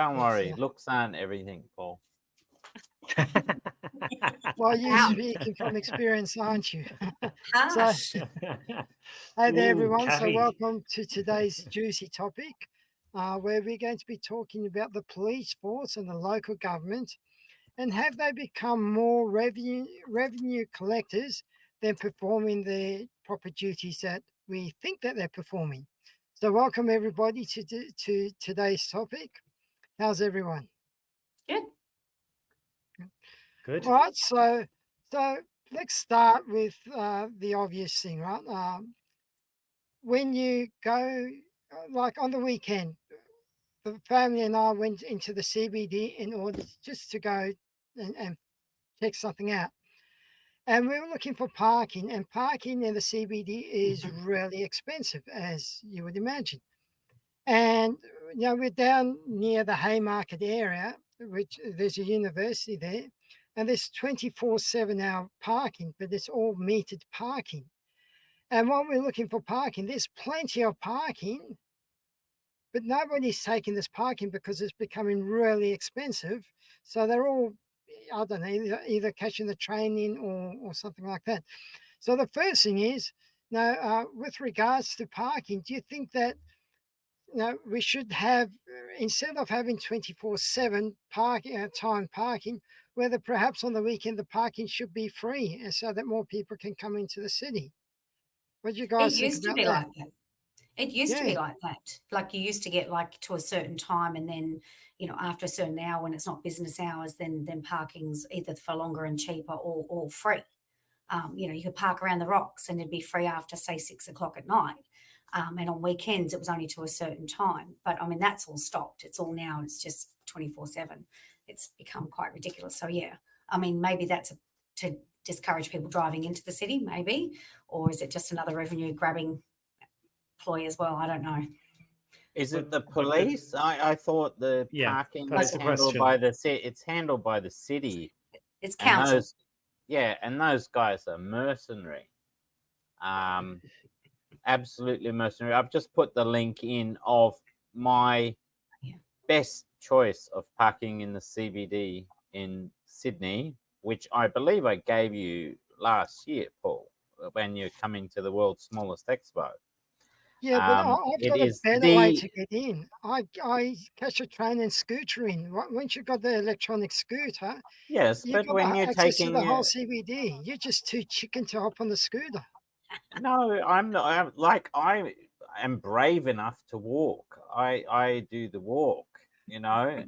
Don't It's, worry, looks aren't everything, Paul. well, you're Ouch. speaking from experience, aren't you? So, Harsh. hey there, Ooh, everyone. So, Cathy. welcome to today's juicy topic, where we're going to be talking about the police force and the local government, and have they become more revenue collectors than performing the proper duties that we think that they're performing? So, welcome everybody to today's topic. How's everyone? Good. Good. All right, so let's start with the obvious thing, right? When you go, like on the weekend, the family and I went into the CBD in order just to go and check something out. And we were looking for parking, and parking in the CBD is really expensive, as you would imagine. And we're down near the Haymarket area, which there's a university there, and there's 24/7 hour parking, but it's all metered parking. And while we're looking for parking, there's plenty of parking, but nobody's taking this parking because it's becoming really expensive. So they're all, I don't know, either catching the train in or something like that. So the first thing is, now, with regards to parking, do you think that we should have, instead of having 24/7 parking, time parking, whether perhaps on the weekend the parking should be free and so that more people can come into the city? What do you It guys think used to about be that? like that. It used to be Yeah. like that. Like you used to get like to a certain time, and then after a certain hour when it's not business hours, then parking's either for longer and cheaper or free. You could park around the rocks and it'd be free after say 6 o'clock at night. And on weekends it was only to a certain time. But I mean that's all stopped. It's all now. It's just 24/7. It's become quite ridiculous. So yeah, I mean maybe that's to discourage people driving into the city, maybe, or is it just another revenue grabbing ploy as well? I don't know. Is it the But police? I thought the Yeah, parking that's was the handled question. by the city. It's handled by the city, It's and council. those guys are mercenary. Um, absolutely mercenary. I've just put the link in of my Yeah. best choice of parking in the CBD in Sydney, which I believe I gave you last year, Paul, when you're coming to the world's smallest expo. Yeah, but I've It got a is better way the to get in. I catch a train and scooter in. Once you've got the electronic scooter, yes, you've but got when you're access to the taking whole CBD. You're just too chicken to hop on the scooter. no, I'm not. I am brave enough to walk. I do the walk,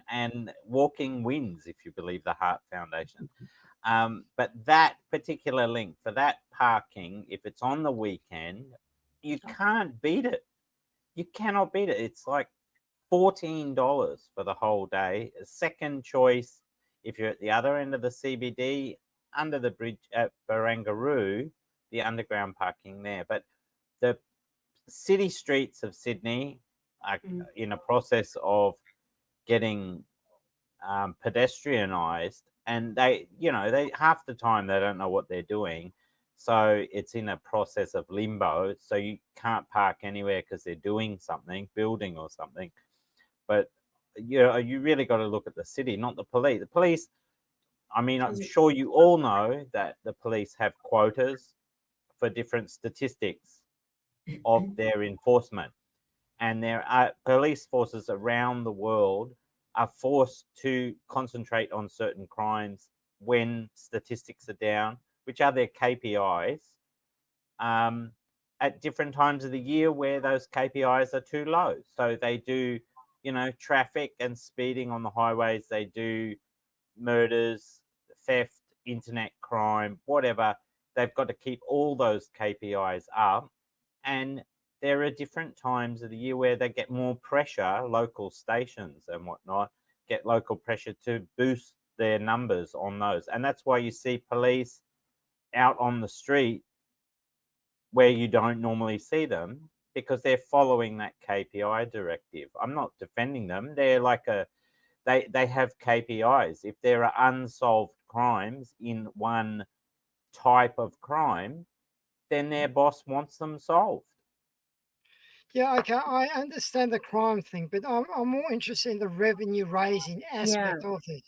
and walking wins if you believe the Heart Foundation. But that particular link for that parking, if it's on the weekend, you can't beat it. You cannot beat it. It's like $14 for the whole day. Second choice, if you're at the other end of the CBD, under the bridge at Barangaroo, the underground parking there. But the city streets of Sydney are in a process of getting pedestrianized, and they half the time they don't know what they're doing. So it's in a process of limbo. So you can't park anywhere because they're doing something, building or something. But you really got to look at the city, not the police. The police, I mean, I'm sure you all know that the police have quotas for different statistics of their enforcement. And there are police forces around the world are forced to concentrate on certain crimes when statistics are down, which are their KPIs, at different times of the year where those KPIs are too low. So they do, traffic and speeding on the highways, they do murders, theft, internet crime, whatever. They've got to keep all those KPIs up. And there are different times of the year where they get more pressure, local stations and whatnot, get local pressure to boost their numbers on those. And that's why you see police out on the street where you don't normally see them, because they're following that KPI directive. I'm not defending them. They're like they have KPIs. If there are unsolved crimes in one type of crime, then their boss wants them solved. Yeah, okay, I understand the crime thing, but I'm more interested in the revenue raising Yeah. aspect of this.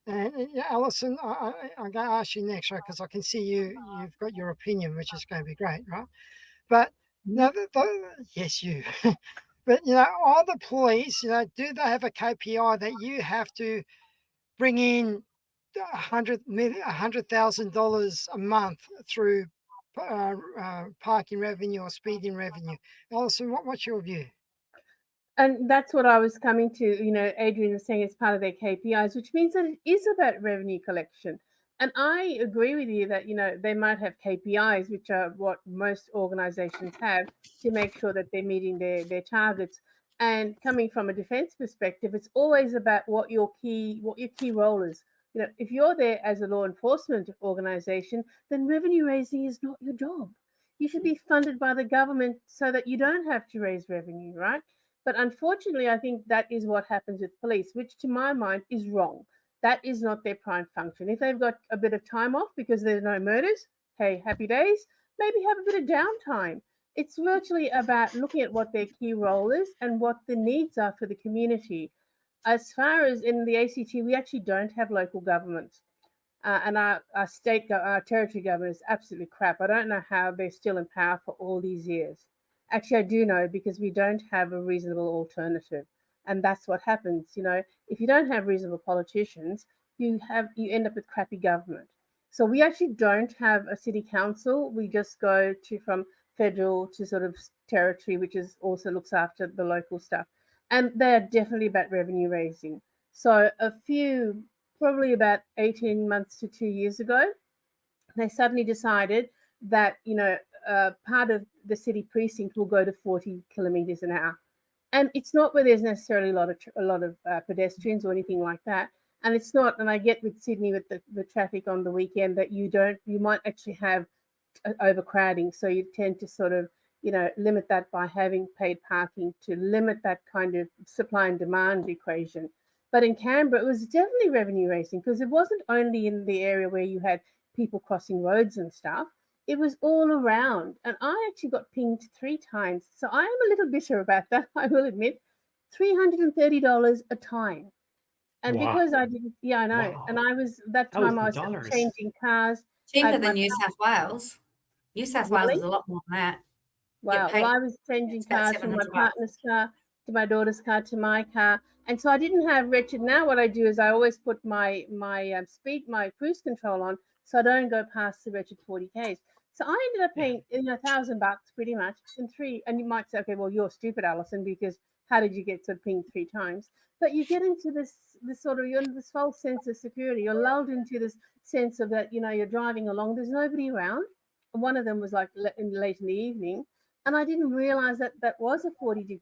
And yeah, Alison, I'm going to ask you next, right? Because I can see you've got your opinion, which is going to be great, right? But Mhm. now, yes, you. But are the police, do they have a KPI that you have to bring in $100,000 a month through parking revenue or speeding revenue? Alison, what's your view? And that's what I was coming to. Adrian was saying it's part of their KPIs, which means that it is about revenue collection. And I agree with you that, they might have KPIs, which are what most organizations have to make sure that they're meeting their targets. And coming from a defense perspective, it's always about what your key role is. If you're there as a law enforcement organization, then revenue raising is not your job. You should be funded by the government so that you don't have to raise revenue, right? But unfortunately, I think that is what happens with police, which to my mind is wrong. That is not their prime function. If they've got a bit of time off because there's no murders, hey, happy days, maybe have a bit of downtime. It's virtually about looking at what their key role is and what the needs are for the community. As far as in the ACT, we actually don't have local governments. And our territory government is absolutely crap. I don't know how they're still in power for all these years. Actually, I do know because we don't have a reasonable alternative, and that's what happens. If you don't have reasonable politicians, you end up with crappy government. So we actually don't have a city council. We just go to from federal to sort of territory, which is also looks after the local stuff, and they are definitely about revenue raising. So probably about 18 months to 2 years ago, they suddenly decided that, part of the city precinct will go to 40 kilometers an hour. And it's not where there's necessarily a lot of pedestrians or anything like that. And it's not, and I get with Sydney with the traffic on the weekend that you might actually have overcrowding. So you tend to sort of, limit that by having paid parking to limit that kind of supply and demand equation. But in Canberra, it was definitely revenue raising because it wasn't only in the area where you had people crossing roads and stuff. It was all around. And I actually got pinged 3 times. So I am a little bitter about that, I will admit. $330 a time. And Wow. because I didn't, yeah, I know. And Wow. I was, that That was time I in was dollars. changing cars. I Cheaper had than my, New South Wales. New South Wales really? is a lot more than that. You get Wow. Well, paid. I was changing It's about cars from my 700 bucks. partner's car to my daughter's car to my car, and so I didn't have wretched. Now, what I do is I always put my cruise control on, so I don't go past the wretched 40 k's. So I ended up Yeah. paying $1,000 pretty much in three. And you might say, okay, well, you're stupid, Alison, because how did you get sort of pinged 3 times? But you get into this sort of you're in this false sense of security. You're lulled into this sense of that you're driving along. There's nobody around. One of them was like late in the evening, and I didn't realize that that was a 40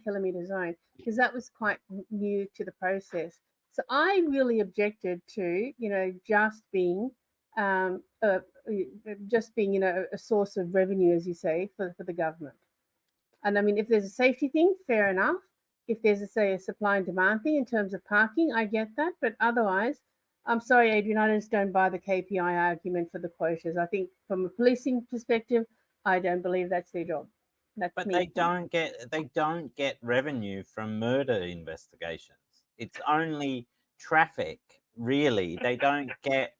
kilometer zone because that was quite new to the process. So I really objected to, um, uh, just being, a source of revenue, as you say, for the government. And I mean, if there's a safety thing, fair enough. If there's a supply and demand thing in terms of parking, I get that. But otherwise, I'm sorry, Adrian, I just don't buy the KPI argument for the quotas. I think from a policing perspective, I don't believe that's their job. That's But me. they don't get revenue from murder investigations. It's only traffic, really. They don't get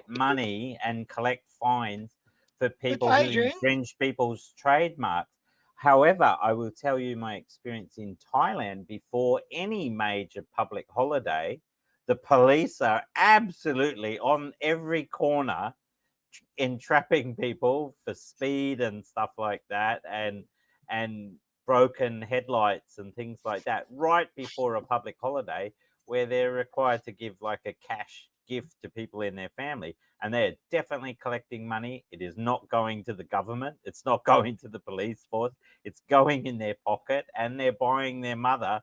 money and collect fines for But people who Adrian, infringe people's trademarks. However, I will tell you my experience in Thailand before any major public holiday. The police are absolutely on every corner entrapping people for speed and stuff like that, and broken headlights and things like that right before a public holiday where they're required to give like a cash gift to people in their family, and they're definitely collecting money. It is not going to the government, it's not going to the police force, it's going in their pocket, and they're buying their mother,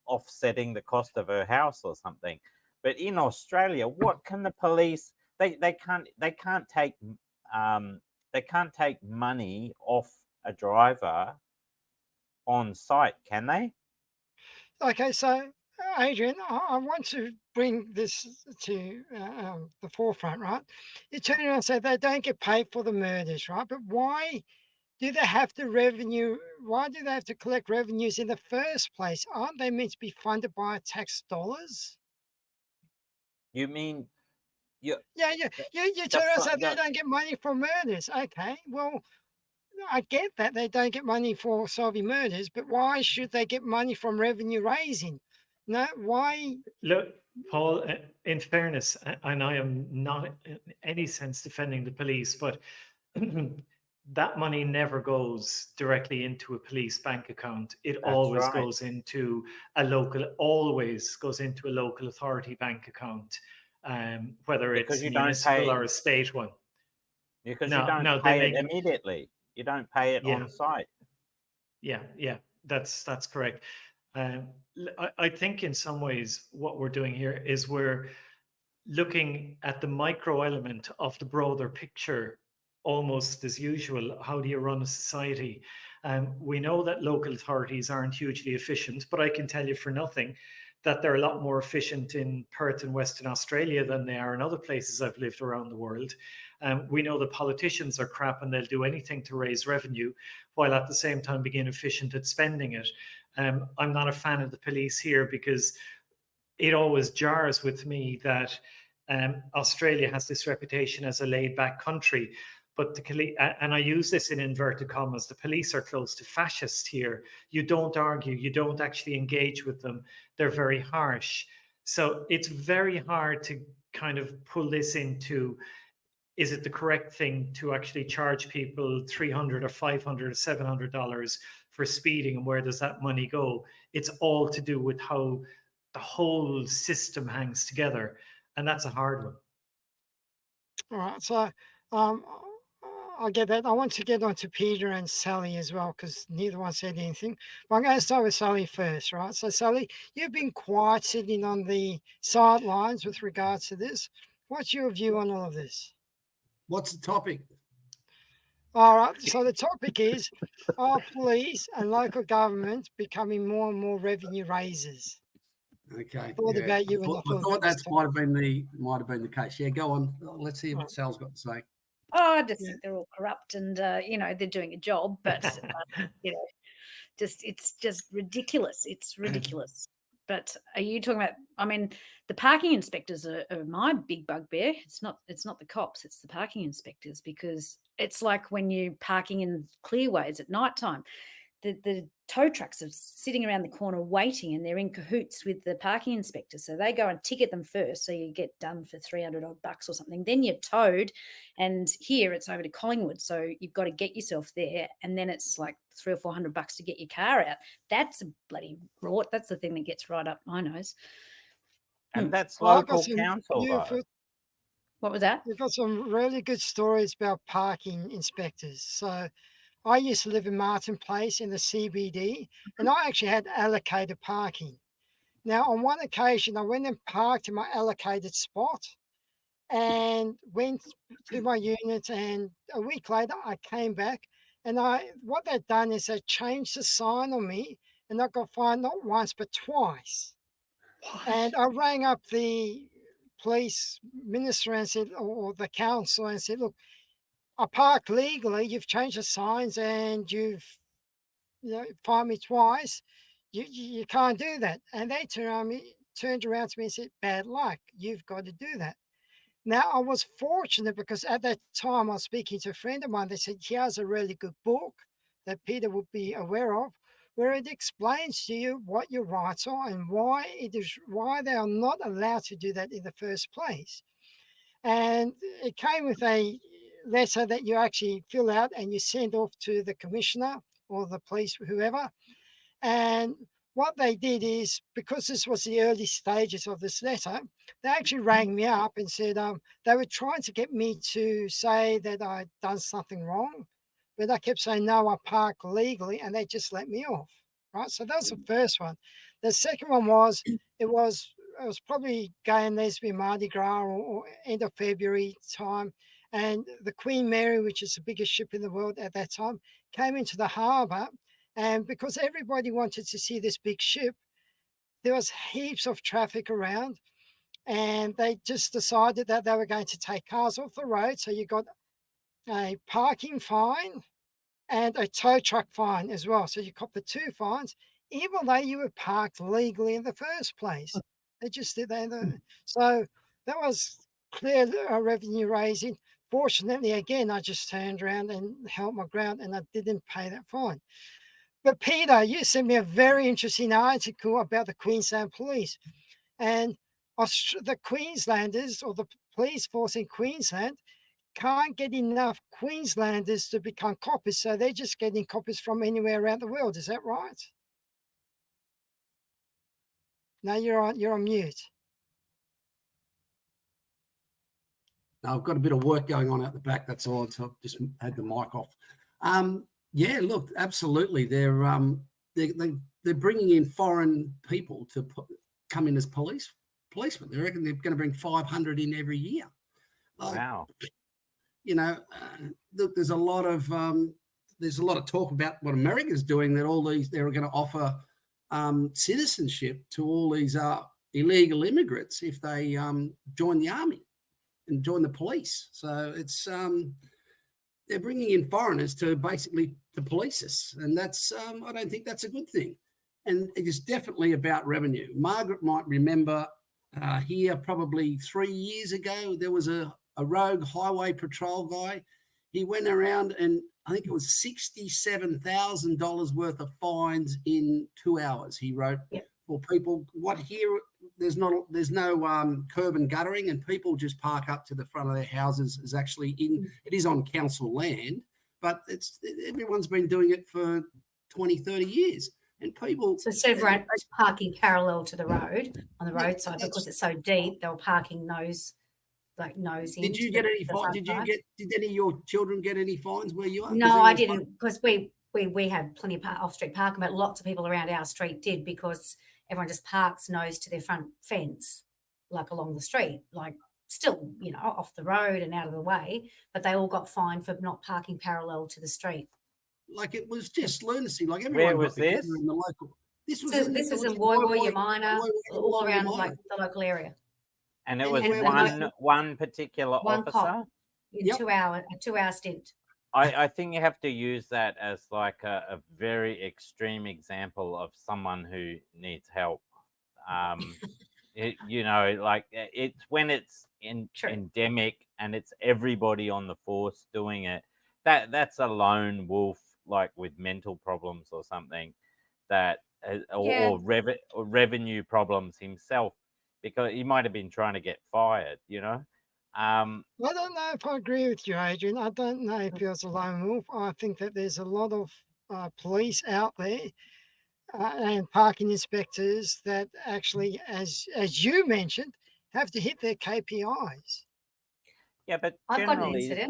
offsetting the cost of her house or something. But in Australia, what can the police, they can't take um, they can't take money off a driver on site, can they? okay, so Adrian, I want to bring this to the forefront, right? You turn around and say they don't get paid for the murders, right? But why do they have to revenue? Why do they have to collect revenues in the first place? Aren't they meant to be funded by tax dollars? You mean you Yeah, you the turn around and say they the don't get money from murders. Okay, well, I get that they don't get money for solving murders, but why should they get money from revenue raising? No, why? Look, Paul, in fairness, and I am not in any sense defending the police, but that money never goes directly into a police bank account. It That's always right. goes into a local authority bank account, whether Because it's you don't municipal pay or a state one. because you No, don't no, they pay it make, immediately. You don't pay it yeah, on site. yeah, that's correct. I think in some ways what we're doing here is we're looking at the micro element of the broader picture almost as usual. How do you run a society? We know that local authorities aren't hugely efficient, but I can tell you for nothing that they're a lot more efficient in Perth and Western Australia than they are in other places I've lived around the world. We know that politicians are crap and they'll do anything to raise revenue while at the same time being efficient at spending it. I'm not a fan of the police here because it always jars with me that Australia has this reputation as a laid back country. But and I use this in inverted commas, the police are close to fascist here. You don't argue, you don't actually engage with them. They're very harsh. So it's very hard to kind of pull this into, is it the correct thing to actually charge people $300 or $500 or $700 for speeding, and where does that money go? It's all to do with how the whole system hangs together, and that's a hard one. All right, so um, I get that. I want to get on to Peter and Sally as well because neither one said anything. But I'm going to start with Sally first, right? So, Sally, you've been quiet sitting on the sidelines with regards to this. What's your view on all of this? What's the topic? All right, so the topic is, are police and local government becoming more and more revenue raisers? Okay. Thought Yeah. about you and I I thought thought about this that might have been the case. Yeah, go on. Let's hear what Right. Sal's got to say. Oh, I just Yeah. think they're all corrupt and, they're doing a job, but, it's just ridiculous. It's ridiculous. But are you talking about, I mean, the parking inspectors are my big bugbear. It's not the cops, it's the parking inspectors, because it's like when you're parking in clearways at night time. The tow trucks are sitting around the corner waiting, and they're in cahoots with the parking inspector. So they go and ticket them first, so you get done for $300 odd bucks or something. Then you're towed, and here it's over to Collingwood, so you've got to get yourself there, and then it's like $300 or $400 to get your car out. That's a bloody rort. That's the thing that gets right up my nose. And that's Well, I've got local some council though. What was that? We've got some really good stories about parking inspectors. So I used to live in Martin Place in the CBD, and I actually had allocated parking. Now, on one occasion, I went and parked in my allocated spot and went to my unit. And a week later, I came back, and what they'd done is they changed the sign on me, and I got fined not once but twice. And I rang up the police minister and said, or the council, and said, "Look, I parked legally. You've changed the signs, and you've fined me twice. You can't do that." And they turned around to me and said, "Bad luck. You've got to do that." Now, I was fortunate because at that time I was speaking to a friend of mine. They said, "Here's a really good book that Peter would be aware of, where it explains to you what your rights are and why they are not allowed to do that in the first place." And it came with a letter that you actually fill out and you send off to the commissioner or the police, whoever. And what they did is, because this was the early stages of this letter, they actually rang me up and said they were trying to get me to say that I'd done something wrong. But I kept saying, no, I parked legally, and they just let me off. Right. So that was the first one. The second one was, it was probably Gay and Lesbian Mardi Gras or end of February time. And the Queen Mary, which is the biggest ship in the world at that time, came into the harbour. And because everybody wanted to see this big ship, there was heaps of traffic around. And they just decided that they were going to take cars off the road. So you got a parking fine and a tow truck fine as well. So you cop the 2 fines, even though you were parked legally in the first place. They just did that. So that was clear revenue raising. Fortunately, again, I just turned around and held my ground and I didn't pay that fine. But Peter, you sent me a very interesting article about the Queensland Police and the Queenslanders or the police force in Queensland can't get enough Queenslanders to become coppers, so they're just getting coppers from anywhere around the world. Is that right? No, you're on mute. I've got a bit of work going on out the back. That's all. So I've just had the mic off. Yeah, look, absolutely. They're bringing in foreign people to come in as policemen. They reckon they're going to bring 500 in every year. Wow. You know, look, there's a lot of talk about what America's doing. That they're going to offer citizenship to all these illegal immigrants if they join the army and join the police. So it's they're bringing in foreigners to basically to police us, and that's I don't think that's a good thing. And it is definitely about revenue. Margaret might remember here probably 3 years ago there was a rogue highway patrol guy. He went around and I think it was $67,000 worth of fines in 2 hours. He wrote for people. What here? There's no curb and guttering, and people just park up to the front of their houses. Is actually it is on council land, but everyone's been doing it for 20, 30 years. And people. So instead of parking parallel to the road on the roadside because it's so deep, they were parking nose in. Did you get any fines? Did any of your children get any fines where you are? No, I didn't, because we have plenty of off-street parking, but lots of people around our street did because everyone just parks nose to their front fence, like along the street, like still, off the road and out of the way, but they all got fined for not parking parallel to the street. Like it was just lunacy. Like everyone Where was this? in the local. This was in Woiwoi, Yamina, all around like the local area. And it was one particular officer? Cop in 2 hour, a 2 hour stint. I think you have to use that as like a very extreme example of someone who needs help. It's when it's endemic and it's everybody on the force doing it. That's a lone wolf, like with mental problems or something, or revenue problems himself, because he might have been trying to get fired. I don't know if I agree with you, Adrian. I don't know if he was a lone wolf. I think that there's a lot of police out there and parking inspectors that actually, as you mentioned, have to hit their KPIs. Yeah, but generally,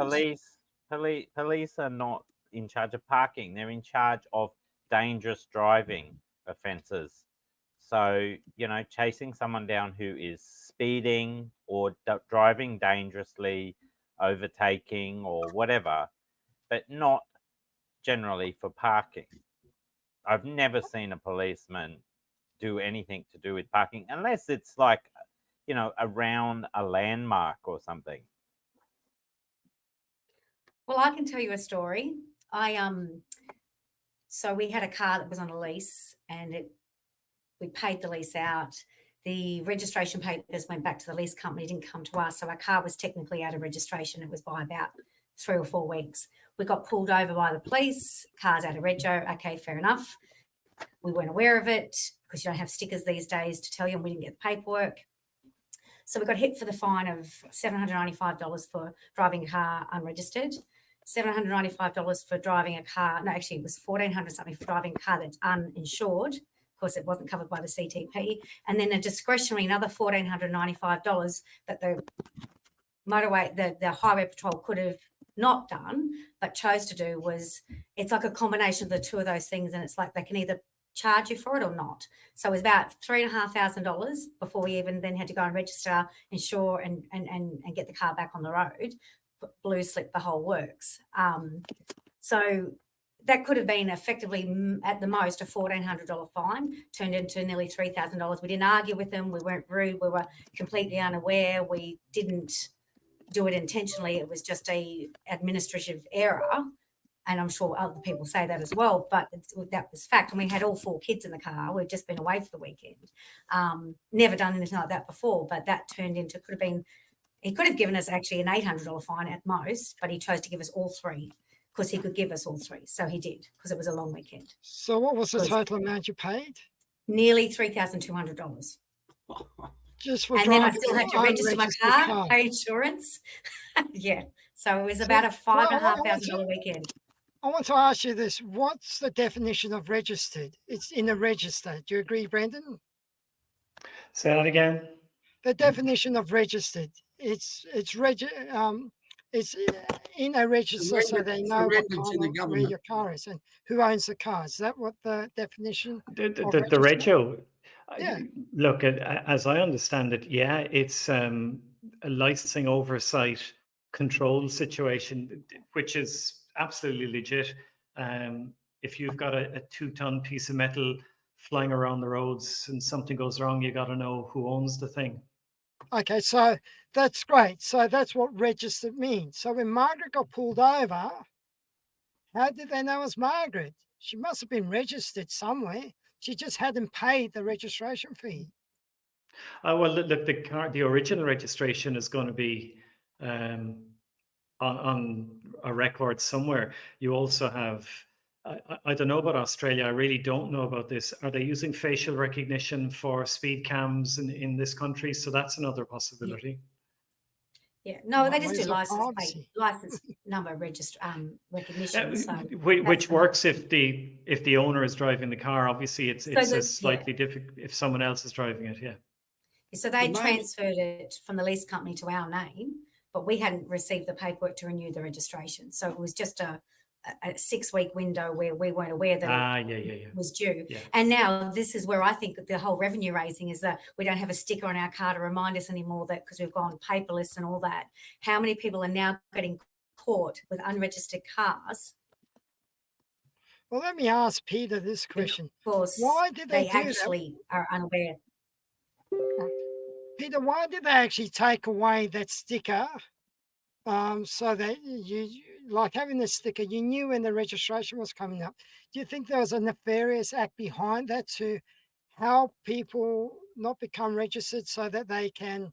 police are not in charge of parking. They're in charge of dangerous driving offences. So, chasing someone down who is speeding or driving dangerously, overtaking or whatever, but not generally for parking. I've never seen a policeman do anything to do with parking unless it's like, around a landmark or something. Well, I can tell you a story. So we had a car that was on a lease and we paid the lease out. The registration papers went back to the lease company, didn't come to us. So our car was technically out of registration. It was by about 3 or 4 weeks. We got pulled over by the police, car's out of rego. Okay, fair enough. We weren't aware of it because you don't have stickers these days to tell you, and we didn't get the paperwork. So we got hit for the fine of $795 for driving a car unregistered, $795 for driving a car. No, actually, it was $1,400 something for driving a car that's uninsured. Of course, it wasn't covered by the CTP. And then a discretionary, another $1,495 that the motorway, the highway patrol could have not done, but chose to do. It's like a combination of the two of those things. And it's like they can either charge you for it or not. So it was about $3,500 before we even then had to go and register, insure, and get the car back on the road. Blue slip, the whole works. So that could have been effectively at the most a $1,400 fine, turned into nearly $3,000. We didn't argue with them. We weren't rude. We were completely unaware. We didn't do it intentionally. It was just a administrative error. And I'm sure other people say that as well, but that was fact. And we had all 4 kids in the car. We'd just been away for the weekend. Never done anything like that before, but that turned into, he could have given us actually an $800 fine at most, but he chose to give us all 3 because he could give us all 3. So he did, because it was a long weekend. So what was the total amount you paid? Nearly $3,200. Just for and then I driving still had to an register my unregistered car, pay insurance. Yeah. So it was about a $5,500 weekend. I want to ask you this. What's the definition of registered? It's in a register. Do you agree, Brendan? Say that again. The definition of registered. It's in a register so they know what kind of, where your car is and who owns the car. Is that what the definition The ratio? Yeah. Look, as I understand it, yeah, it's a licensing oversight control situation, which is absolutely legit. If you've got a 2-ton piece of metal flying around the roads and something goes wrong, you got to know who owns the thing. Okay, so that's great. So that's what registered means. So when Margaret got pulled over, how did they know it was Margaret? She must have been registered somewhere. She just hadn't paid the registration fee. Well, look, the original registration is going to be on a record somewhere. You also have, I don't know about Australia. I really don't know about this. Are they using facial recognition for speed cams in this country? So that's another possibility. Yeah, no, they just do Where's license number recognition. So which works if the owner is driving the car. Obviously, it's a slightly difficult if someone else is driving it. Yeah. So they transferred it from the lease company to our name, but we hadn't received the paperwork to renew the registration. So it was just a 6-week window where we weren't aware that it was due. Yeah. And now this is where I think the whole revenue raising is that we don't have a sticker on our car to remind us anymore that, because we've gone paperless and all that. How many people are now getting caught with unregistered cars? Well, let me ask Peter this question. Because why did they do actually are unaware? Peter, why did they actually take away that sticker? So that you, like having the sticker, you knew when the registration was coming up. Do you think there was a nefarious act behind that to help people not become registered so that they can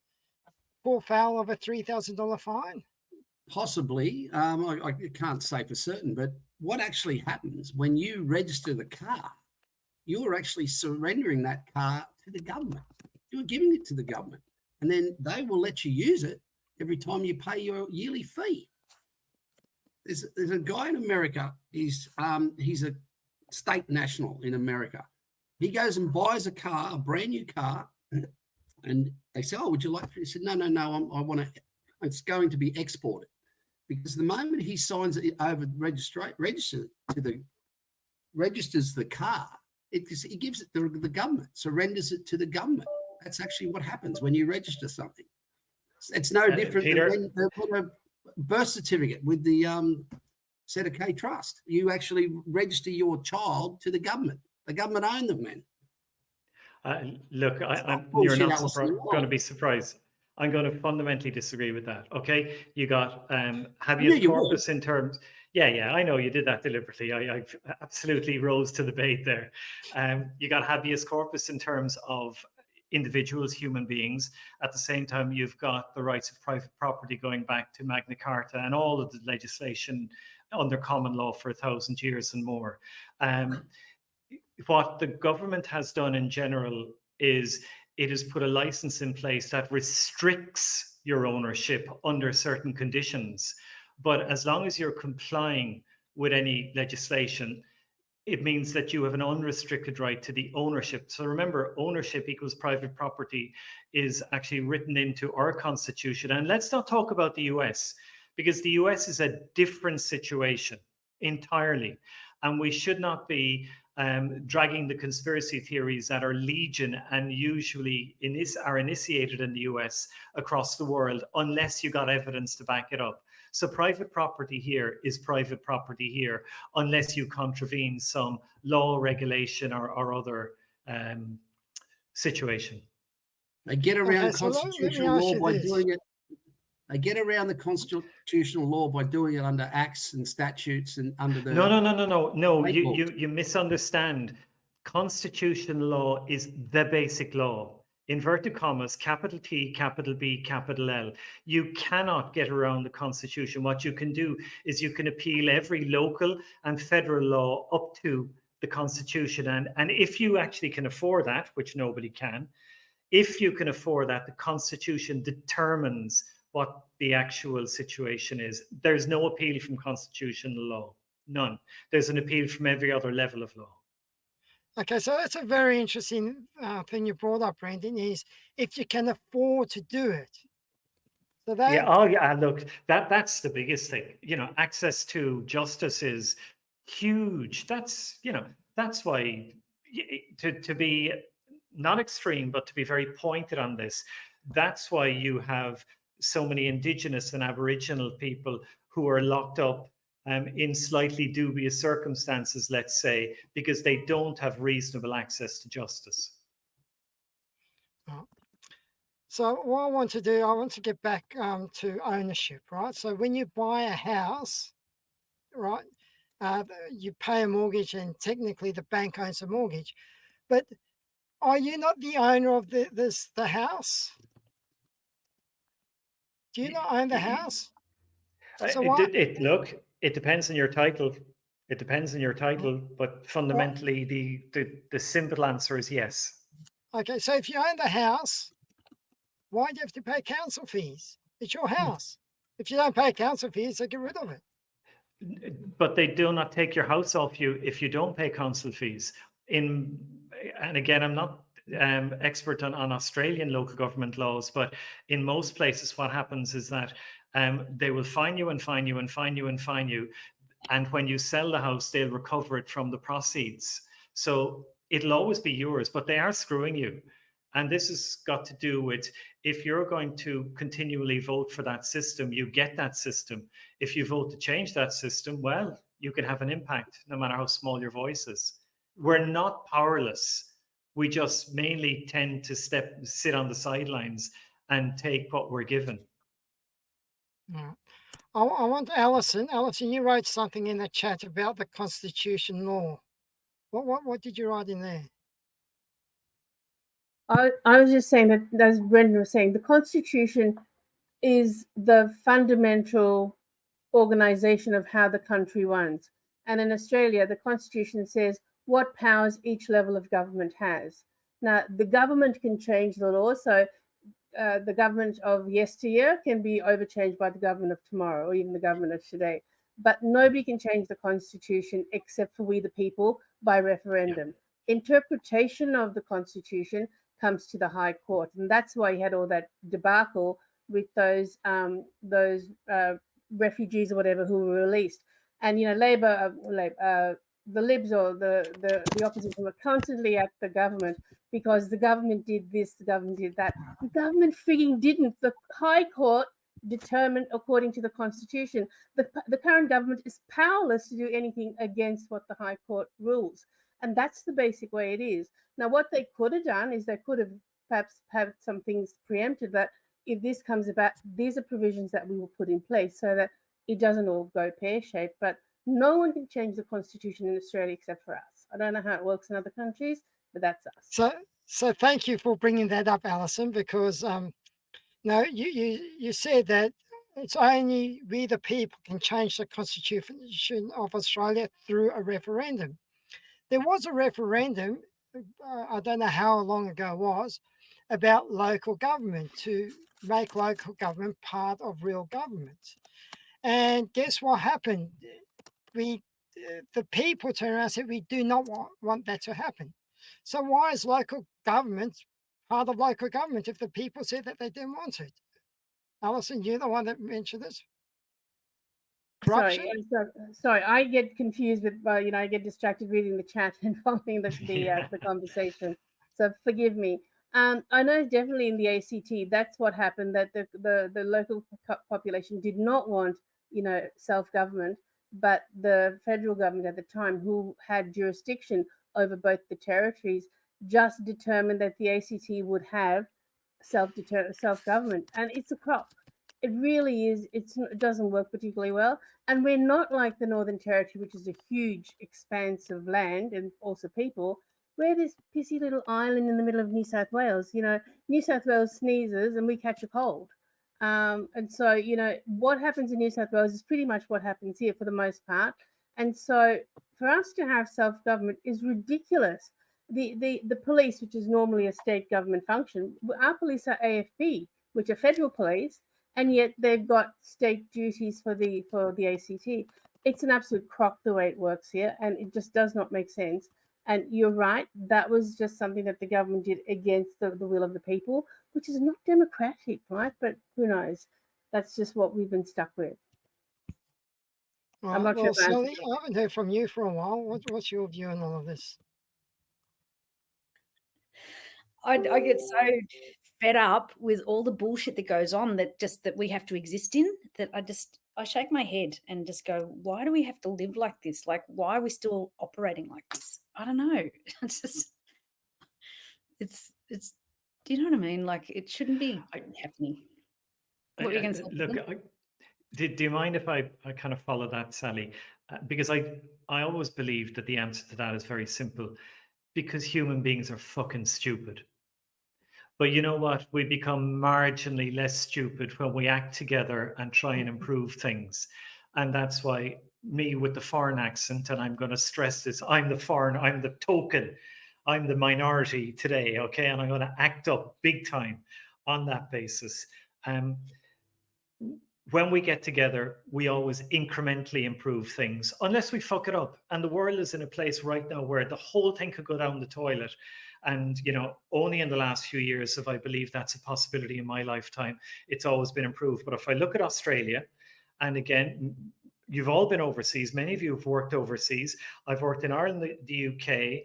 fall foul of a $3,000 fine? Possibly. I can't say for certain, but what actually happens when you register the car, you're actually surrendering that car to the government. You're giving it to the government, and then they will let you use it every time you pay your yearly fee. There's a guy in America. He's a state national in America. He goes and buys a car, a brand new car, and they say, "Oh, would you like?" He said, "No, I want to. It's going to be exported." Because the moment he signs it over, registers the car, it gives it to the government, surrenders it to the government. That's actually what happens when you register something. It's no different Peter, than when a birth certificate with the ZK Trust. You actually register your child to the government. The government own them, man. Look, you're not going to be surprised. I'm going to fundamentally disagree with that. Okay, you got habeas corpus in terms. Yeah, I know you did that deliberately. I absolutely rose to the bait there. You got habeas corpus in terms of individuals, human beings. At the same time, you've got the rights of private property going back to Magna Carta and all of the legislation under common law for 1,000 years and more. What the government has done in general is it has put a license in place that restricts your ownership under certain conditions. But as long as you're complying with any legislation, it means that you have an unrestricted right to the ownership. So remember, ownership equals private property is actually written into our constitution. And let's not talk about the US, because the US is a different situation entirely. And we should not be dragging the conspiracy theories that are legion and usually are initiated in the US across the world, unless you got evidence to back it up. So private property here is private property here, unless you contravene some law, regulation, or other situation. They get around constitutional law by doing it. They get around the constitutional law by doing it under acts and statutes and under the No. state laws. You misunderstand. Constitutional law is the basic law. Inverted commas, capital T, capital B, capital L. You cannot get around the Constitution. What you can do is you can appeal every local and federal law up to the Constitution. And if you actually can afford that, which nobody can, if you can afford that, the Constitution determines what the actual situation is. There's no appeal from constitutional law. None. There's an appeal from every other level of law. Okay, so that's a very interesting thing you brought up, Brendan, is if you can afford to do it. So that, Yeah, oh yeah, look, that's the biggest thing. Access to justice is huge. That's why to be not extreme, but to be very pointed on this, that's why you have so many Indigenous and Aboriginal people who are locked up in slightly dubious circumstances, let's say, because they don't have reasonable access to justice. So what I want to do, I want to get back to ownership, right? So when you buy a house, right, you pay a mortgage and technically the bank owns the mortgage. But are you not the owner of the house? Do you not own the house? So what? Look, it depends on your title. It depends on your title, but fundamentally, the simple answer is yes. Okay, so if you own the house, why do you have to pay council fees? It's your house. If you don't pay council fees, they get rid of it. But they do not take your house off you if you don't pay council fees. And again, I'm not expert on Australian local government laws, but in most places, what happens is that they will fine you and fine you and fine you and fine you. And when you sell the house, they'll recover it from the proceeds. So it'll always be yours, but they are screwing you. And this has got to do with, if you're going to continually vote for that system, you get that system. If you vote to change that system, well, you can have an impact no matter how small your voice is. We're not powerless. We just mainly tend to sit on the sidelines and take what we're given. Yeah. I want Alison. Alison, you wrote something in the chat about the Constitution law. What did you write in there? I was just saying that, as Brendan was saying, the Constitution is the fundamental organization of how the country runs. And in Australia, the Constitution says what powers each level of government has. Now, the government can change the law. So the government of yesteryear can be overchanged by the government of tomorrow, or even the government of today. But nobody can change the Constitution except for we, the people, by referendum. Yeah. Interpretation of the Constitution comes to the High Court, and that's why you had all that debacle with those refugees or whatever who were released. And Labor, the Libs or the opposition were constantly at the government because the government did this, the government did that. The government frigging didn't. The High Court determined according to the Constitution. The current government is powerless to do anything against what the High Court rules. And that's the basic way it is. Now, what they could have done is they could have perhaps had some things preempted that if this comes about, these are provisions that we will put in place so that it doesn't all go pear-shaped. But no one can change the Constitution in Australia except for us. I don't know how it works in other countries, but that's us. So thank you for bringing that up, Alison, because you said that it's only we the people can change the Constitution of Australia through a referendum. There was a referendum, I don't know how long ago it was, about local government, to make local government part of real government. And guess what happened? The people turned around and said, we do not want that to happen. So why is local government part of local government if the people said that they didn't want it? Alison, you're the one that mentioned this. Corruption? Sorry, I get confused with, I get distracted reading the chat and following the conversation. So forgive me. I know definitely in the ACT, that's what happened, that the local population did not want, self-government, but the federal government at the time, who had jurisdiction over both the territories, just determined that the ACT would have self-government. And it's a crop. It really is. It doesn't work particularly well, and we're not like the Northern Territory, which is a huge expanse of land and also people. We're this pissy little island in the middle of New South Wales. New South Wales sneezes and we catch a cold. And so, what happens in New South Wales is pretty much what happens here for the most part. And so, for us to have self government is ridiculous. The police, which is normally a state government function, our police are AFP, which are federal police, and yet they've got state duties for the ACT. It's an absolute crock the way it works here, and it just does not make sense. And you're right, that was just something that the government did against the will of the people, which is not democratic, right? But who knows? That's just what we've been stuck with. I'm Right. not sure Well, if I answered. Sally, I haven't heard from you for a while. What's your view on all of this? I get so fed up with all the bullshit that goes on that we have to exist in, that I shake my head and just go, why do we have to live like this? Like, why are we still operating like this? I don't know. It's do you know what I mean? Like, it shouldn't be happening. What were you going to say? Look, do you mind if I kind of follow that, Sally? Because I always believe that the answer to that is very simple. Because human beings are fucking stupid. But you know what? We become marginally less stupid when we act together and try and improve things. And that's why me with the foreign accent, and I'm going to stress this, I'm the token, I'm the minority today, okay? And I'm going to act up big time on that basis. When we get together, we always incrementally improve things, unless we fuck it up. And the world is in a place right now where the whole thing could go down the toilet. And, only in the last few years have I believed that's a possibility in my lifetime. It's always been improved. But if I look at Australia, and again, you've all been overseas. Many of you have worked overseas. I've worked in Ireland, the UK,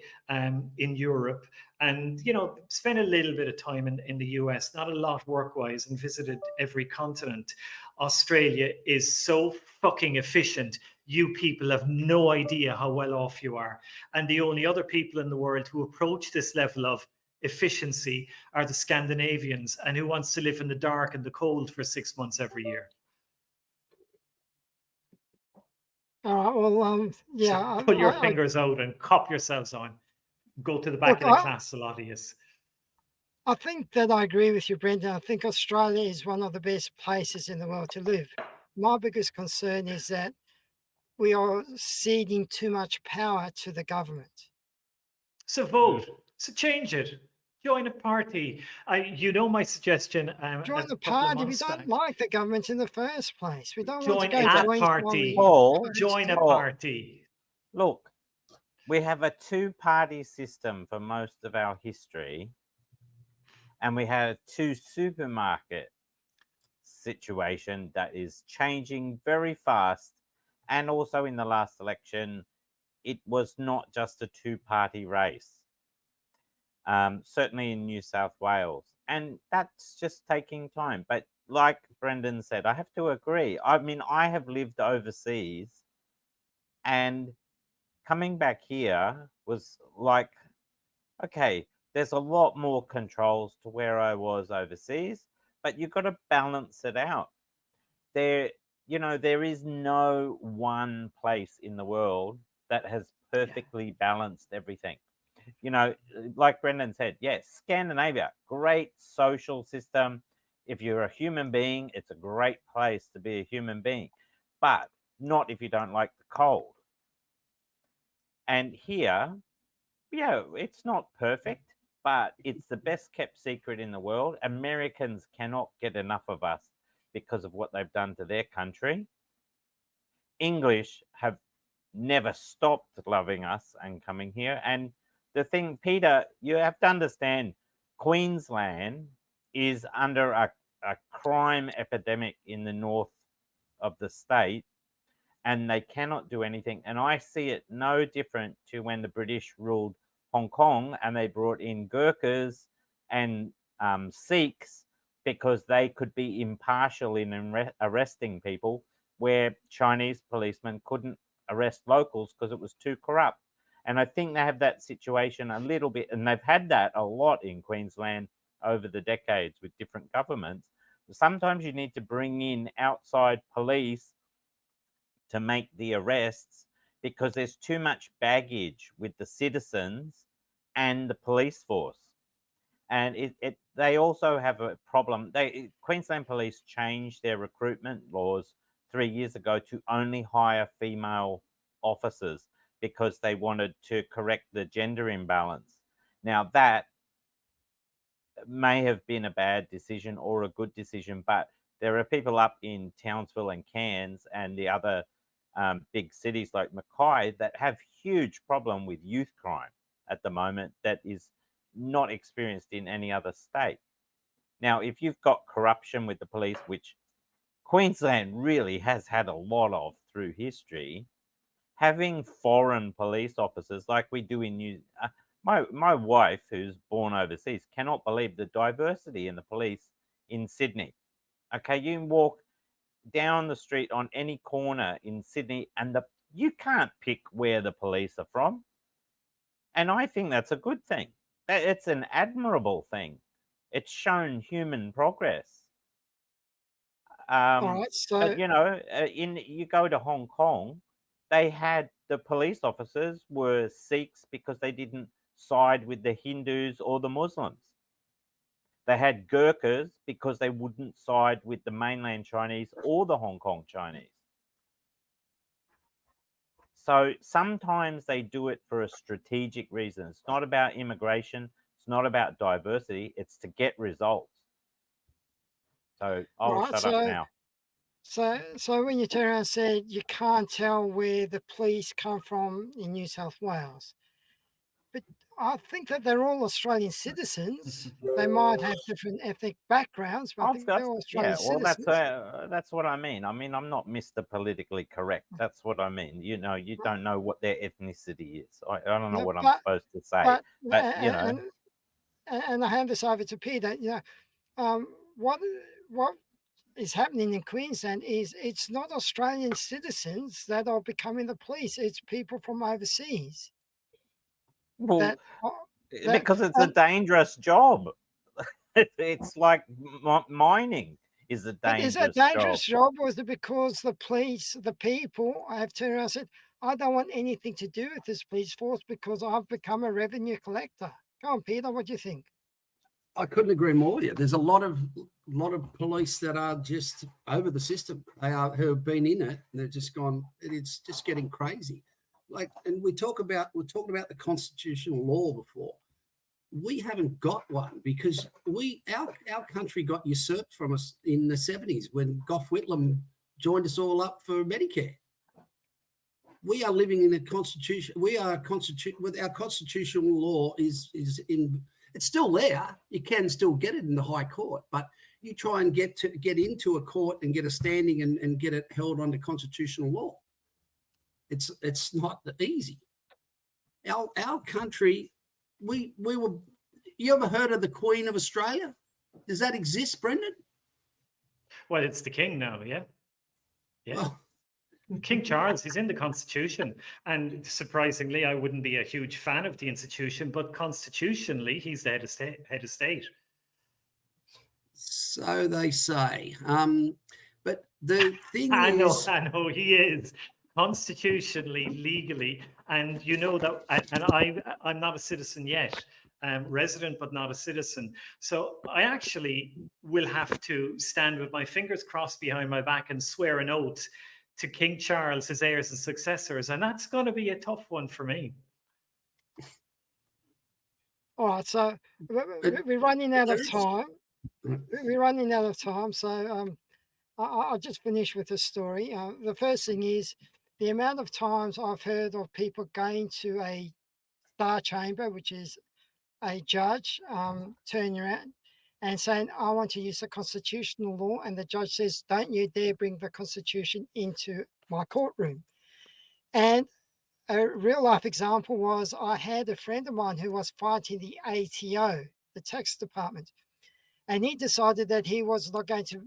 in Europe, and, spent a little bit of time in the US, not a lot work-wise, and visited every continent. Australia is so fucking efficient. You people have no idea how well off you are. And the only other people in the world who approach this level of efficiency are the Scandinavians, and who wants to live in the dark and the cold for 6 months every year. All right. Well, yeah. So pull your fingers out and cop yourselves on. Go to the back of the class, a lot of you. I think that I agree with you, Brendan. I think Australia is one of the best places in the world to live. My biggest concern is that we are ceding too much power to the government. So vote. So change it. Join a party. My suggestion. Join the party. We don't like the government in the first place. We don't want to Join go a party. Join a party. Look, we have a two-party system for most of our history, and we had a two-supermarket situation that is changing very fast. And also in the last election, it was not just a two-party race, certainly in New South Wales. And that's just taking time. But like Brendan said, I have to agree. I mean, I have lived overseas, and coming back here was like, okay, there's a lot more controls to where I was overseas, but you've got to balance it out. There is no one place in the world that has perfectly balanced everything. Like Brendan said, yes, Scandinavia, great social system. If you're a human being, it's a great place to be a human being, but not if you don't like the cold. And here, it's not perfect, but it's the best kept secret in the world. Americans cannot get enough of us because of what they've done to their country. English have never stopped loving us and coming here. And the thing, Peter, you have to understand, Queensland is under a crime epidemic in the north of the state, and they cannot do anything. And I see it no different to when the British ruled Hong Kong and they brought in Gurkhas and Sikhs because they could be impartial in arresting people, where Chinese policemen couldn't arrest locals because it was too corrupt. And I think they have that situation a little bit, and they've had that a lot in Queensland over the decades with different governments. Sometimes you need to bring in outside police to make the arrests because there's too much baggage with the citizens and the police force. And they also have a problem. Queensland Police changed their recruitment laws 3 years ago to only hire female officers because they wanted to correct the gender imbalance. Now, that may have been a bad decision or a good decision, but there are people up in Townsville and Cairns and the other big cities like Mackay that have huge problem with youth crime at the moment that is not experienced in any other state. Now, if you've got corruption with the police, which Queensland really has had a lot of through history, having foreign police officers like we do in my wife, who's born overseas, cannot believe the diversity in the police in Sydney. Okay, you can walk down the street on any corner in Sydney and you can't pick where the police are from. And I think that's a good thing. It's an admirable thing. It's shown human progress. All right. So But you go to Hong Kong, they had the police officers were Sikhs because they didn't side with the Hindus or the Muslims. They had Gurkhas because they wouldn't side with the mainland Chinese or the Hong Kong Chinese. So sometimes they do it for a strategic reason. It's not about immigration. It's not about diversity. It's to get results. So I'll right. shut up now. So when you turn around and said you can't tell where the police come from in New South Wales, but I think that they're all Australian citizens. They might have different ethnic backgrounds, but I think they're all Australian citizens. That's what I mean. I mean, I'm not Mr. Politically correct. That's what I mean. You don't know what their ethnicity is. I don't know No, what I'm but supposed to say. but But and I hand this over to Peter. What is happening in Queensland is it's not Australian citizens that are becoming the police. It's people from overseas. well, That because it's a dangerous job. It's like mining is a but is it a dangerous dangerous job. job, or is it because the police, the people have turned around and said, I don't want anything to do with this police force because I've become a revenue collector? Go on, Peter, what do you think? I couldn't agree more with you. There's a lot of police that are just over the system. Who have been in it. And they're just gone. It's just getting crazy. And we talked about the constitutional law before. We haven't got one because our country got usurped from us in the 70s when Gough Whitlam joined us all up for Medicare. We are living in a constitution. With our constitutional law is in. It's still there. You can still get it in the High Court, but you try and get into a court and get a standing and get it held under constitutional law. It's not easy. Our country, we were. You ever heard of the Queen of Australia? Does that exist, Brendan? Well, it's the king now, yeah. Well, King Charles, he's in the Constitution. And surprisingly, I wouldn't be a huge fan of the institution, but constitutionally, he's the head of state. So they say. But the thing I is... know, he is. Constitutionally, legally. And you know that, and I'm not a citizen yet. Resident, but not a citizen. So I actually will have to stand with my fingers crossed behind my back and swear an oath to King Charles, his heirs and successors. And that's going to be a tough one for me. All right, so we're running out of time. We're running out of time. So I'll just finish with the story. The first thing is the amount of times I've heard of people going to a star chamber, which is a judge, turning around and saying, I want to use the constitutional law. And the judge says, don't you dare bring the Constitution into my courtroom. And a real life example was I had a friend of mine who was fighting the ATO, the tax department, and he decided that he was not going to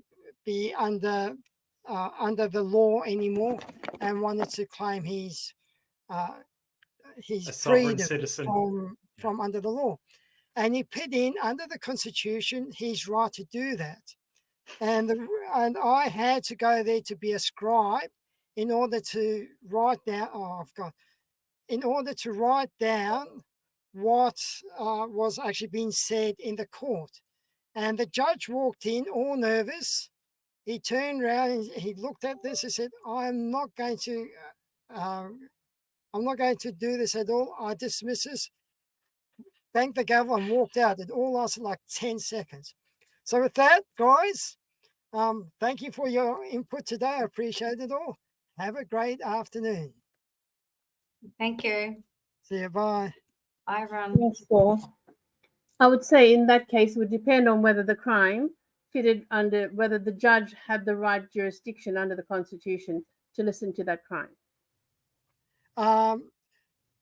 be under the law anymore and wanted to claim his freedom from under the law. And he put in under the Constitution his right to do that. and I had to go there to be a scribe in order to write down. Oh, I've got in order to write down what was actually being said in the court. And the judge walked in, all nervous. He turned around and he looked at this and said, "I'm not going to. I'm not going to do this at all. I dismiss this." Thanked the gavel and walked out. It all lasted like 10 seconds. So with that, guys, thank you for your input today. I appreciate it all. Have a great afternoon. Thank you. See you. Bye. Bye, everyone. Thanks, Paul. I would say in that case, it would depend on whether the crime fitted under, whether the judge had the right jurisdiction under the Constitution to listen to that crime.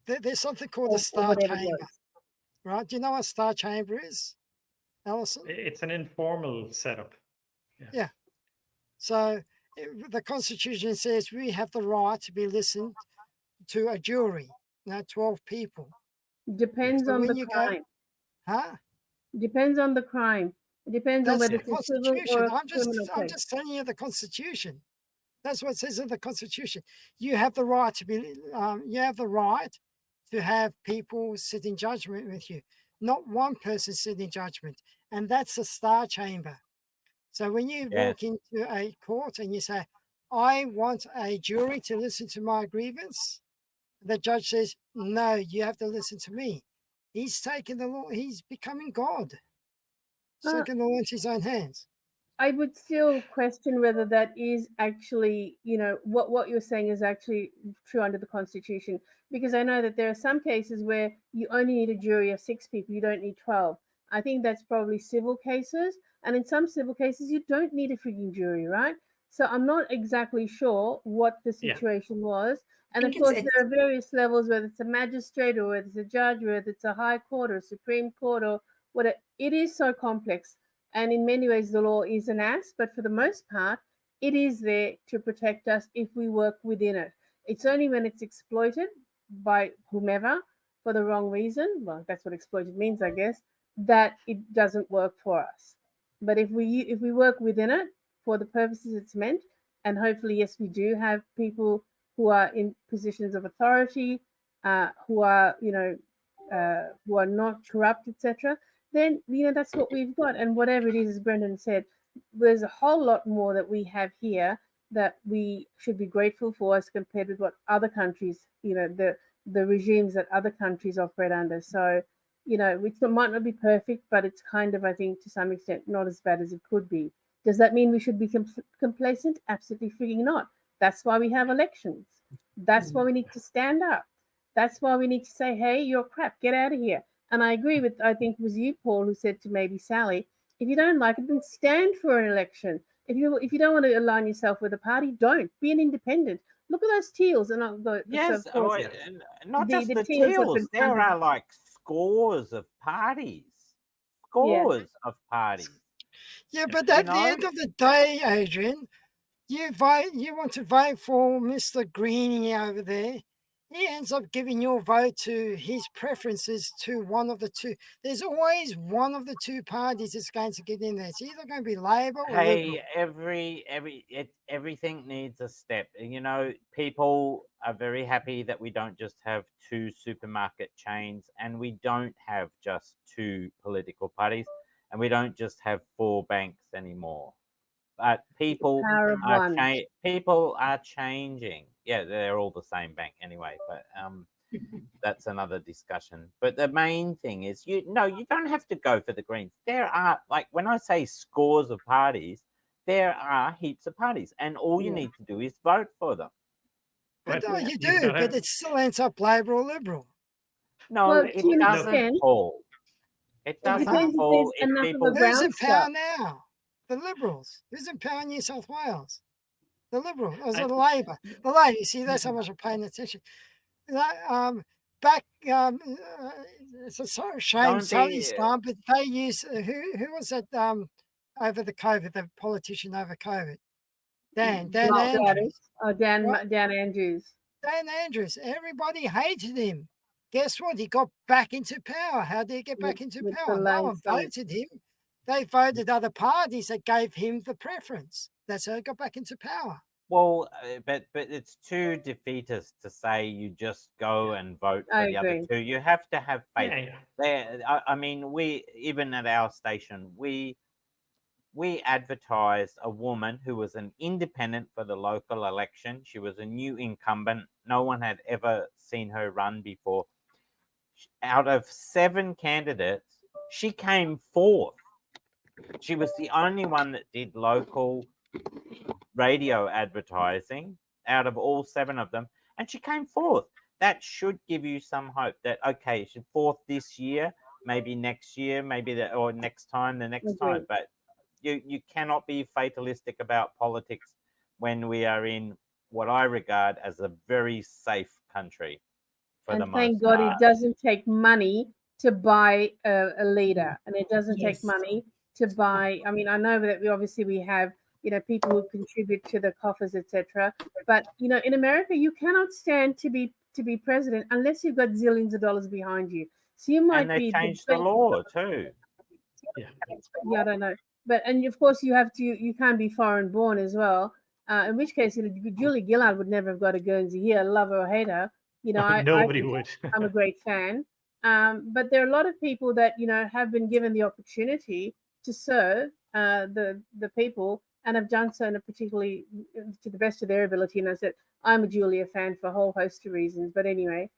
There's something called a Or star whatever it chamber, was. right? Do you know what a star chamber is, Alison? It's an informal setup. Yeah. So the Constitution says we have the right to be listened to a jury, 12 people. Depends So on when the you crime. Huh? Depends on the crime. It depends on That's whether the it's a civil or Constitution. a criminal I'm case. just telling you the Constitution. That's what it says in the Constitution. You have the right to be. You have the right to have people sit in judgment with you, not one person sit in judgment, and that's a star chamber. So when you Yes. walk into a court and you say, "I want a jury to listen to my grievance," the judge says, "No, you have to listen to me." He's taking the law. He's becoming God. Uh, Taking the law into his own hands. I would still question whether that is actually, what you're saying is actually true under the Constitution. Because I know that there are some cases where you only need a jury of 6 people, you don't need 12. I think that's probably civil cases. And in some civil cases, you don't need a freaking jury, right? So I'm not exactly sure what the Yeah. situation was. And of think it's- course, there are various levels, whether it's a magistrate or whether it's a judge, whether it's a high court or a Supreme Court or whatever. It is so complex. And in many ways, the law is an ass, but for the most part, it is there to protect us if we work within it. It's only when it's exploited by whomever for the wrong reason, well, that's what exploited means, I guess, that it doesn't work for us. But if we work within it for the purposes it's meant, and hopefully, yes, we do have people who are in positions of authority, who are who are not corrupt, etc., then that's what we've got. And whatever it is, as Brendan said, there's a whole lot more that we have here that we should be grateful for as compared with what other countries, the regimes that other countries operate under. So, it might not be perfect, but it's kind of, I think, to some extent, not as bad as it could be. Does that mean we should be complacent? Absolutely freaking not. That's why we have elections. That's why we need to stand up. That's why we need to say, hey, you're crap, get out of here. And I agree with, I think it was you, Paul, who said to maybe Sally, if you don't like it, then stand for an election. If you don't want to align yourself with a party, don't. Be an independent. Look at those teals, and I'll go. Yes, of course, not just the teals have been teals. There funded. are like scores of parties. Scores of parties. Yeah, but at the end of the day, Adrian, you want to vote for Mr. Greenie over there. He ends up giving your vote to his preferences to one of the two. There's always one of the two parties that's going to get in there. It's either going to be Labor or Liberal. Hey, everything needs a step. People are very happy that we don't just have two supermarket chains, and we don't have just two political parties, and we don't just have 4 banks anymore. But people are changing. Yeah, they're all the same bank anyway, but that's another discussion. But the main thing is, you don't have to go for the Greens. There are, like, when I say scores of parties, there are heaps of parties, and all you need to do is vote for them. But you do, but it still ends up Labor or Liberal. No, Well, it doesn't, Paul. It doesn't, Paul. If people, who's in power now? The Liberals. Who's in power in New South Wales? The Liberals. Or is it Labor? The Labor. You see, that's how much I'm paying attention. It's a shame Sally's gone, but they use who was it over the COVID, the politician over COVID? Dan Andrews. Dan Andrews. Dan Andrews. Everybody hated him. Guess what? He got back into power. How did he get back into power? No one voted him. they voted other parties that gave him the preference. That's how he got back into power. Well, but it's too defeatist to say you just go and vote for I the other agree. two. You have to have faith. Yeah, yeah. There, I mean, we even at our station, we advertised a woman who was an independent for the local election. She was a new incumbent. No one had ever seen her run before. Out of 7 candidates, she came 4th. She was the only one that did local radio advertising out of all 7 of them, and she came 4th. That should give you some hope that, okay, she's 4th this year, maybe next year, maybe or next time, the next Agree. time. But you cannot be fatalistic about politics when we are in what I regard as a very safe country for the And most thank God part. it doesn't take money to buy a leader, and it doesn't take Yes. money to buy. I mean, I know that we have people who contribute to the coffers, etc. But in America, you cannot stand to be president unless you've got zillions of dollars behind you. So you And might they be changed the law too. yeah, I don't know. But and of course you can't be foreign born as well. In which case, Julie Gillard would never have got a Guernsey here, love her or hate her. I Nobody think would. I'm a great fan. But there are a lot of people that have been given the opportunity to serve the people and have done so in a particularly to the best of their ability. And I said I'm a Julia fan for a whole host of reasons. But anyway,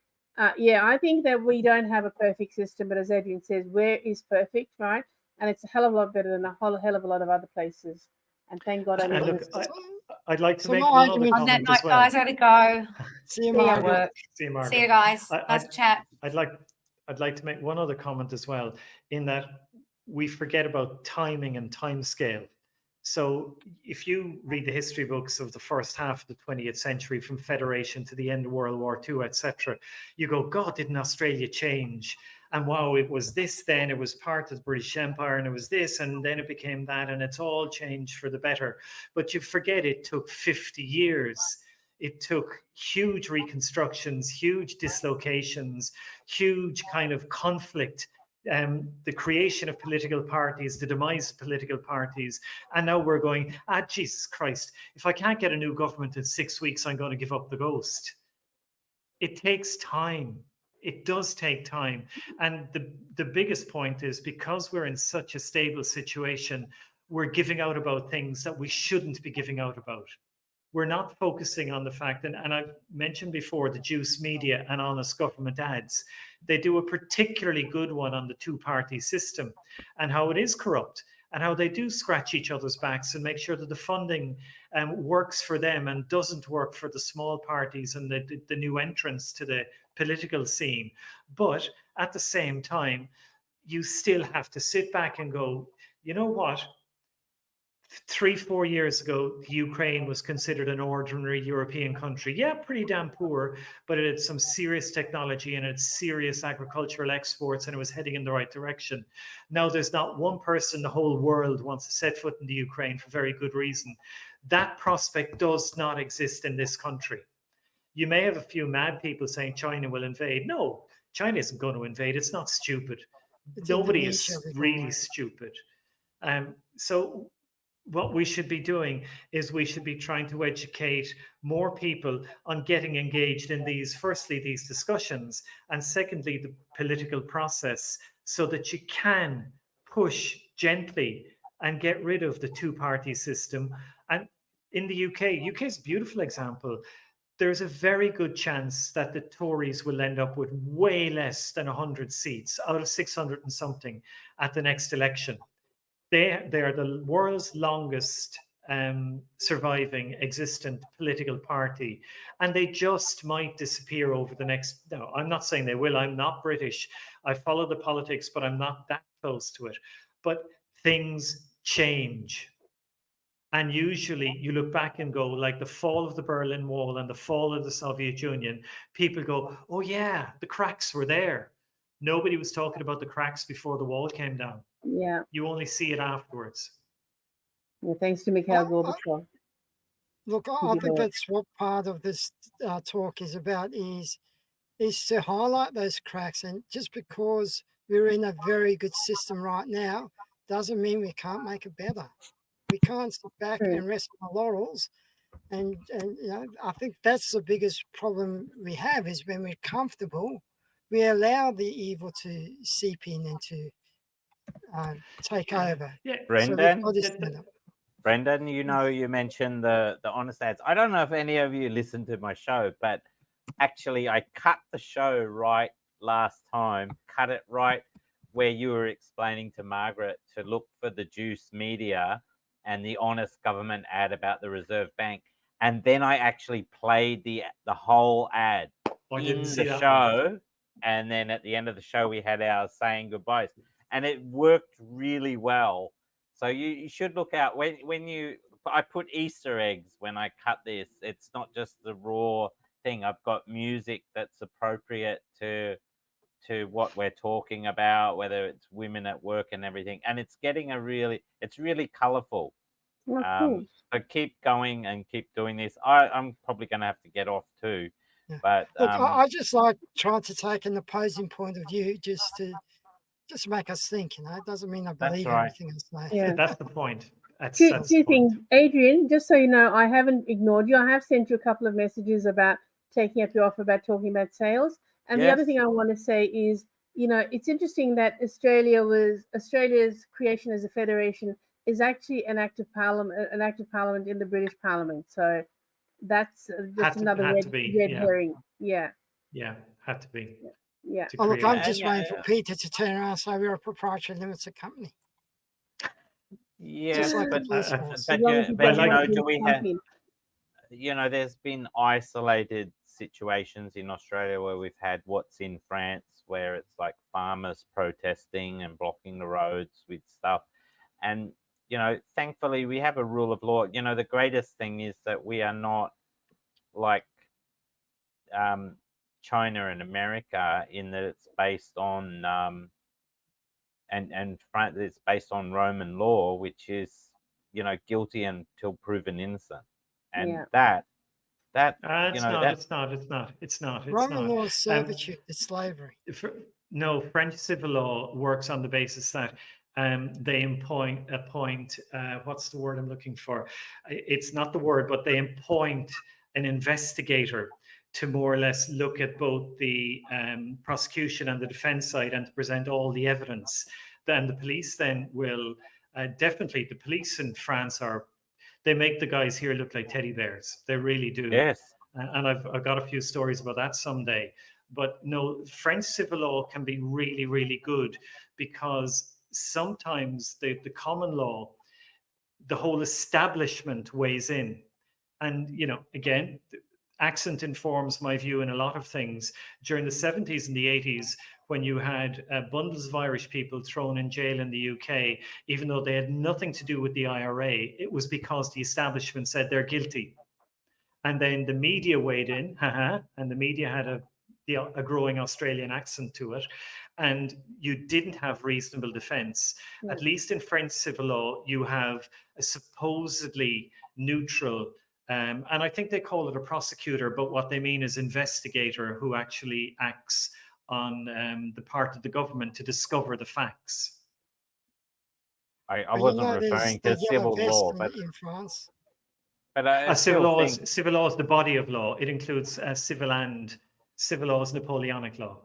yeah, I think that we don't have a perfect system. But as Adrian says, where is perfect, right? And it's a hell of a lot better than a whole hell of a lot of other places. And thank God I And live in look, this. I'd like to So make my one other argument- On that comment note, as well. guys, I gotta go. See you, See you at Margaret. work. See you, Margaret. See you guys. I- Nice chat. I'd like to make one other comment as well, in that we forget about timing and time scale. So if you read the history books of the first half of the 20th century, from Federation to the end of World War II, etc., you go, God, didn't Australia change? And wow, it was this then, it was part of the British Empire, and it was this, and then it became that, and it's all changed for the better. But you forget it took 50 years. It took huge reconstructions, huge dislocations, huge kind of conflict, the creation of political parties, the demise of political parties. And now we're going, Jesus Christ, if I can't get a new government in 6 weeks, I'm going to give up the ghost. It takes time. It does take time. And the biggest point is, because we're in such a stable situation, we're giving out about things that we shouldn't be giving out about. We're not focusing on the fact, and I've mentioned before the juice media and honest government ads. They do a particularly good one on the two-party system and how it is corrupt, and how they do scratch each other's backs and make sure that the funding works for them and doesn't work for the small parties and the new entrants to the political scene. But at the same time, you still have to sit back and go, you know what? 3-4 years ago, Ukraine was considered an ordinary European country. Yeah, pretty damn poor, but it had some serious technology and it had serious agricultural exports, and it was heading in the right direction. Now there's not one person in the whole world wants to set foot in the Ukraine, for very good reason. That prospect does not exist in this country. You may have a few mad people saying China will invade. No, China isn't going to invade. It's not stupid. Nobody is really stupid. So what we should be doing is we should be trying to educate more people on getting engaged in these, firstly, these discussions, and secondly, the political process, so that you can push gently and get rid of the two-party system. And in the UK is a beautiful example. There's a very good chance that the Tories will end up with way less than 100 seats out of 600 and something at the next election. They are the world's longest surviving existent political party, and they just might disappear over the next. No, I'm not saying they will. I'm not British. I follow the politics, but I'm not that close to it. But things change. And usually you look back and go, like the fall of the Berlin Wall and the fall of the Soviet Union, people go, oh yeah, the cracks were there. Nobody was talking about the cracks before the wall came down. Yeah. You only see it afterwards. Well, thanks to Mikhail Gorbachev. Look, I think that's what part of this talk is about, is to highlight those cracks. And just because we're in a very good system right now doesn't mean we can't make it better. We can't sit back True. and rest on our laurels. And I think that's the biggest problem we have, is when we're comfortable, we allow the evil to seep in and to take over. Yeah. Brendan, So we've got this Brendan, you mentioned the honest ads. I don't know if any of you listened to my show, but actually I cut the show right last time, cut it right where you were explaining to Margaret to look for the Juice Media and the honest government ad about the Reserve Bank. And then I actually played the whole ad in the show. And then at the end of the show, we had our saying goodbyes. And it worked really well. So you should look out when I put Easter eggs when I cut this. It's not just the raw thing. I've got music that's appropriate to what we're talking about, whether it's women at work and everything. And it's getting it's really colorful. Oh, cool. So keep going and keep doing this. I'm probably going to have to get off too. Yeah. But Look, I just like trying to take an opposing point of view just to make us think. It doesn't mean I believe everything I say. Yeah. That's the point. Two things, Adrian. Just so you know, I haven't ignored you. I have sent you a couple of messages about taking up your offer about talking about sales. And the other thing I want to say is, it's interesting that Australia's creation as a federation is actually an act of parliament in the British Parliament. So that's just another red herring. Yeah. Yeah, had to be. Yeah. Oh, look, I'm just waiting for Peter to turn around and say we're a proprietary limited company. Yeah, Just like but do we have? There's been isolated situations in Australia where we've had what's in France, where it's like farmers protesting and blocking the roads with stuff. And, thankfully we have a rule of law. The greatest thing is that we are not like China and America in that it's based on and France, it's based on Roman law, which is, guilty until proven innocent. And it's not. Roman law is servitude, it's slavery. No, French civil law works on the basis that they appoint what's the word I'm looking for? It's not the word, but they appoint an investigator to more or less look at both the prosecution and the defense side and to present all the evidence. Then the police then will definitely, the police in France they make the guys here look like teddy bears. They really do. Yes. And I've got a few stories about that someday. But no, French civil law can be really, really good because sometimes the common law, the whole establishment weighs in. And, again, accent informs my view in a lot of things. During the 70s and the 80s, when you had bundles of Irish people thrown in jail in the UK, even though they had nothing to do with the IRA, it was because the establishment said they're guilty. And then the media weighed in, and the media had a growing Australian accent to it, and you didn't have reasonable defense. At least in French civil law, you have a supposedly neutral, and I think they call it a prosecutor, but what they mean is investigator who actually acts on the part of the government to discover the facts. I wasn't referring to civil law, but in France. But civil law is the body of law. It includes civil law is Napoleonic law.